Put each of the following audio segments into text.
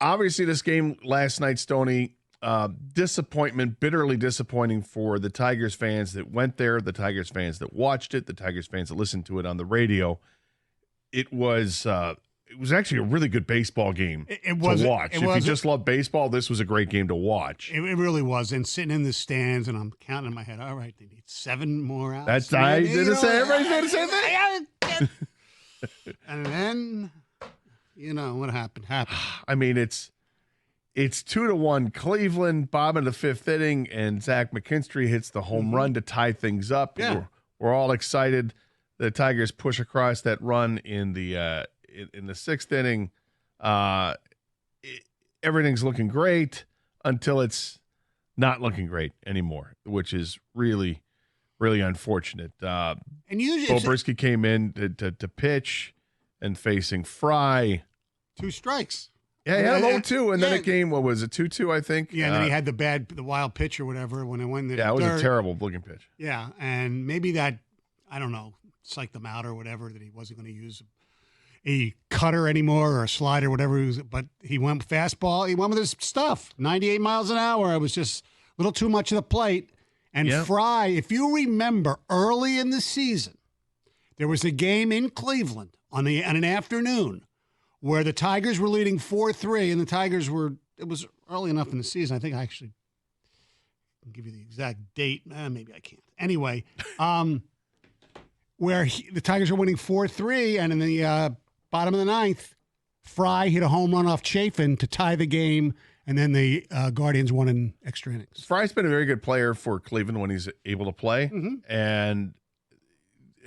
obviously this game last night, Stoney, disappointment, bitterly disappointing for the Tigers fans that went there, the Tigers fans that watched it, the Tigers fans that listened to it on the radio. It was actually a really good baseball game to watch. If you just love baseball, this was a great game to watch. It really was. And sitting in the stands, and I'm counting in my head, all right, they need 7 more outs. That's I did the same. Everybody's doing the same thing. And then, what happened. I mean, it's 2-1 Cleveland. Bob in the 5th inning, and Zach McKinstry hits the home run to tie things up. Yeah. We're all excited. The Tigers push across that run in the 6th inning. Everything's looking great until it's not looking great anymore, which is really, really unfortunate. And usually Bobrisky came in to pitch and facing Fry. 2 strikes. Yeah, he had a 0-2, and then it came, what was it, 2-2, I think? Yeah, and then he had the wild pitch or whatever when it went in the it was a terrible looking pitch. Yeah, and maybe that, I don't know, psyched them out or whatever, that he wasn't going to use a cutter anymore or a slider, whatever he was, but he went fastball. He went with his stuff, 98 miles an hour. It was just a little too much of the plate. And Fry, if you remember, early in the season, there was a game in Cleveland on an afternoon where the Tigers were leading 4-3, and the Tigers it was early enough in the season. I think I actually can give you the exact date. Maybe I can't. Anyway, where the Tigers were winning 4-3, and in the bottom of the 9th, Fry hit a home run off Chafin to tie the game, and then the Guardians won in extra innings. Fry's been a very good player for Cleveland when he's able to play, and,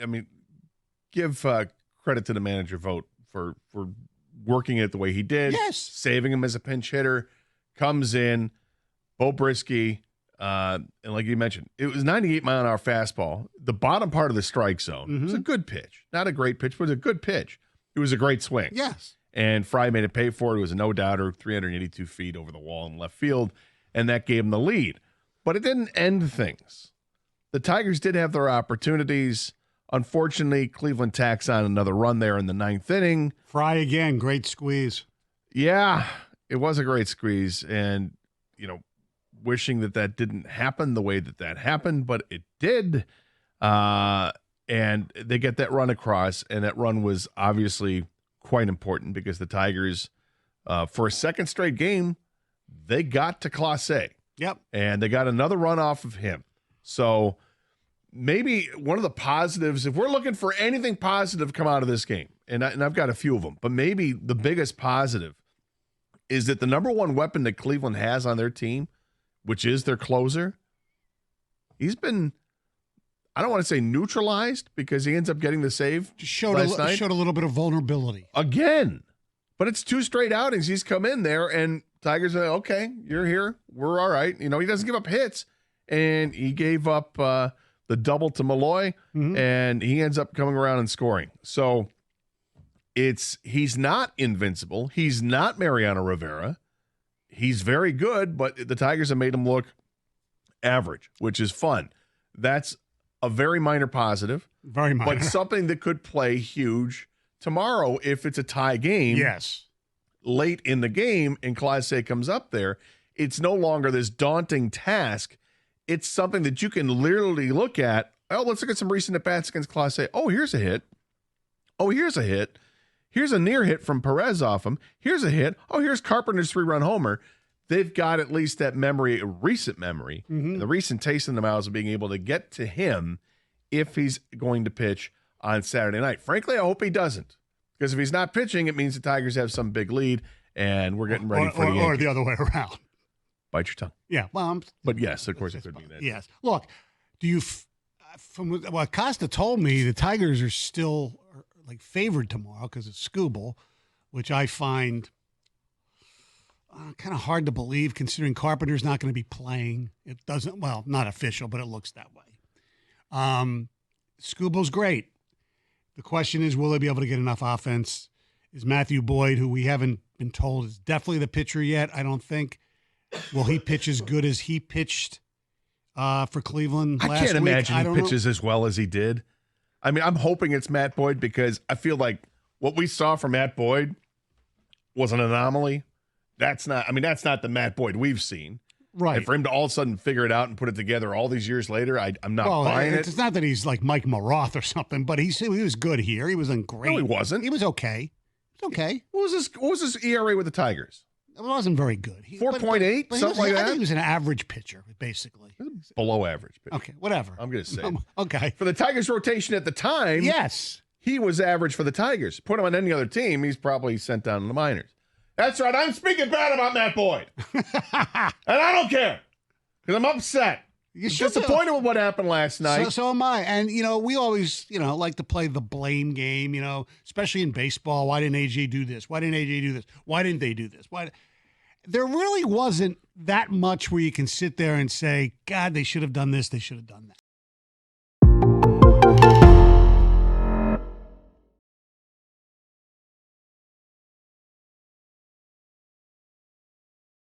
I mean, give credit to the manager vote for working it the way he did. Yes. Saving him as a pinch hitter, comes in, Bobrisky, and like you mentioned, it was 98-mile-an-hour fastball. The bottom part of the strike zone. It was a good pitch. Not a great pitch, but it was a good pitch. It was a great swing. Yes. And Fry made it pay for it. It was a no-doubter, 382 feet over the wall in left field, and that gave him the lead. But it didn't end things. The Tigers did have their opportunities. Unfortunately, Cleveland tacks on another run there in the 9th inning. Fry again, great squeeze. Yeah, it was a great squeeze. And, wishing that didn't happen the way that happened, but it did. And they get that run across, and that run was obviously quite important because the Tigers, for a second straight game, they got to Clase. Yep. And they got another run off of him. So maybe one of the positives, if we're looking for anything positive come out of this game, and I've got a few of them, but maybe the biggest positive is that the number one weapon that Cleveland has on their team, which is their closer, he's been, I don't want to say neutralized because he ends up getting the save. Just showed last night. Showed a little bit of vulnerability. Again. But it's 2 straight outings. He's come in there, and Tigers are like, okay, you're here. We're all right. He doesn't give up hits. And he gave up the double to Malloy, and he ends up coming around and scoring. So he's not invincible. He's not Mariano Rivera. He's very good, but the Tigers have made him look average, which is fun. That's a very minor positive. Very minor. But something that could play huge tomorrow if it's a tie game. Yes. Late in the game and Clase comes up there, it's no longer this daunting task. It's something that you can literally look at. Oh, let's look at some recent at-bats against Clase. Oh, here's a hit. Oh, here's a hit. Here's a near hit from Perez off him. Here's a hit. Oh, here's Carpenter's 3-run homer. They've got at least that memory, a recent memory, the recent taste in the mouths of being able to get to him if he's going to pitch on Saturday night. Frankly, I hope he doesn't. Because if he's not pitching, it means the Tigers have some big lead, and we're getting ready for the Yankees. Or the other way around. Bite your tongue. Yeah, well, but yes, of course it could be that. Yes. Look, from what Costa told me, the Tigers are still favored tomorrow because it's Skubal, which I find kind of hard to believe considering Carpenter's not going to be playing. It doesn't, not official, but it looks that way. Skubal's great. The question is, will they be able to get enough offense? Is Matthew Boyd, who we haven't been told is definitely the pitcher yet, I don't think. Will he pitch as good as he pitched for Cleveland last week? I can't imagine he pitches as well as he did. I mean, I'm hoping it's Matt Boyd because I feel like what we saw from Matt Boyd was an anomaly. that's not the Matt Boyd we've seen. Right. And for him to all of a sudden figure it out and put it together all these years later, I'm not buying it. It's not that he's like Mike Maroth or something, but he was good here. He wasn't great. No, he wasn't. He was okay. It's okay. What was his ERA with the Tigers? It wasn't very good. 4.8, something like that? I think he was an average pitcher, basically. Below average pitcher. Okay, whatever. I'm going to say. Okay. For the Tigers rotation at the time, yes, he was average for the Tigers. Put him on any other team, he's probably sent down in the minors. That's right. I'm speaking bad about Matt Boyd. And I don't care. Because I'm upset. You're disappointed with what happened last night. So am I. And, we always, like to play the blame game, especially in baseball. Why didn't AJ do this? Why didn't AJ do this? Why didn't they do this? There really wasn't that much where you can sit there and say, God, they should have done this. They should have done that.